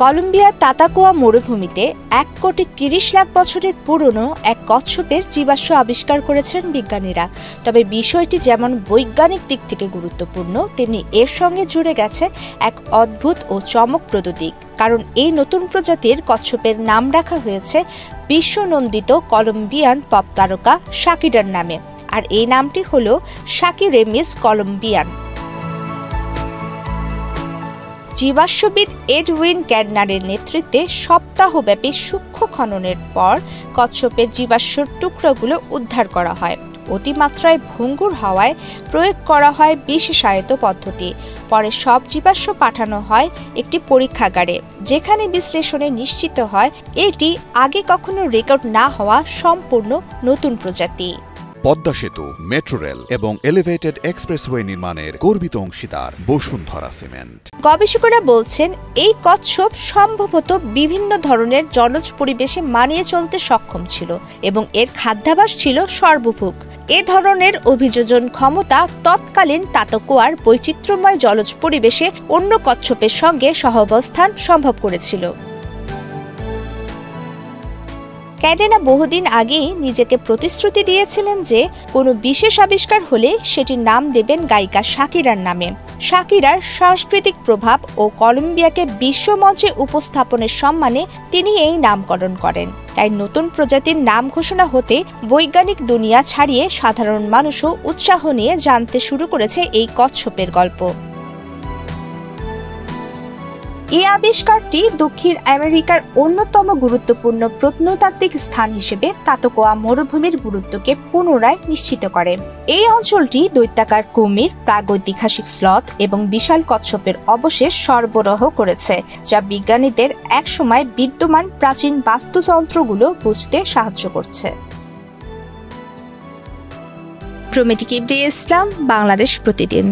কলম্বিয়ার তাতাকোয়া মরুভূমিতে 1,30,00,000 বছরের পুরনো এক কচ্ছপের জীবাশ্ম আবিষ্কার করেছেন বিজ্ঞানীরা। তবে বিষয়টি যেমন বৈজ্ঞানিক দিক থেকে গুরুত্বপূর্ণ, তেমনি এর সঙ্গে জুড়ে গেছে এক অদ্ভুত ও চমকপ্রদ দিক। কারণ এই নতুন প্রজাতির কচ্ছপের নাম রাখা হয়েছে বিশ্বনন্দিত কলম্বিয়ান পপ তারকা শাকিরার নামে, আর এই নামটি হল শাকিরেমিস কলম্বিয়ান। জীবাশ্মবিদ এডউইন গ্যার্ডনারের নেতৃত্বে সপ্তাহব্যাপী সূক্ষ্ম খননের পর কচ্ছপের জীবাশ্মর টুকরোগুলো উদ্ধার করা হয়। অতিমাত্রায় ভঙ্গুর হওয়ায় প্রয়োগ করা হয় বিশেষায়িত পদ্ধতি। পরে সব জীবাশ্ম পাঠানো হয় একটি পরীক্ষাগারে, যেখানে বিশ্লেষণে নিশ্চিত হয় এটি আগে কখনো রেকর্ড না হওয়া সম্পূর্ণ নতুন প্রজাতি। পদ্মা সেতু, মেট্রো রেল এবং এলিভেটেড এক্সপ্রেসওয়ে নির্মাণের গর্বিত অংশীদার বসুন্ধরা সিমেন্ট। গবেষকেরা বলছেন এই কচ্ছপ সম্ভবত বিভিন্ন ধরনের জলজ পরিবেশে মানিয়ে চলতে সক্ষম ছিল এবং এর খাদ্যাভ্যাস ছিল সর্বভুক। এ ধরনের অভিযোজন ক্ষমতা তৎকালীন তাতাকোয়ার বৈচিত্র্যময় জলজ পরিবেশে অন্য কচ্ছপের সঙ্গে সহাবস্থান সম্ভব করেছিল। ক্যাডেনা বহুদিন আগেই নিজেকে প্রতিশ্রুতি দিয়েছিলেন যে কোনো বিশেষ আবিষ্কার হলে সেটির নাম দেবেন গায়িকা শাকিরার নামে। শাকিরার সাংস্কৃতিক প্রভাব ও কলম্বিয়াকে বিশ্বমঞ্চে উপস্থাপনের সম্মানে তিনি এই নামকরণ করেন। তাই নতুন প্রজাতির নাম ঘোষণা হতে বৈজ্ঞানিক দুনিয়া ছাড়িয়ে সাধারণ মানুষও উৎসাহ নিয়ে জানতে শুরু করেছে এই কচ্ছপের গল্প। এই আবিষ্কারটি দক্ষিণ আমেরিকার অন্যতম গুরুত্বপূর্ণ প্রত্নতাত্ত্বিক স্থান হিসেবে তাতাকোয়া মরুভূমির গুরুত্বকে পুনরায় নিশ্চিত করে। এই অঞ্চলটি দৈত্যাকার কুমির, প্রাগৈতিহাসিক স্লথ এবং বিশাল কচ্ছপের অবশেষ সরবরাহ করেছে, যা বিজ্ঞানীদের একসময় বিদ্যমান প্রাচীন বাস্তুতন্ত্রগুলো বুঝতে সাহায্য করছে। প্রমিতি কিবরিয়া ইসলাম, বাংলাদেশ প্রতিদিন।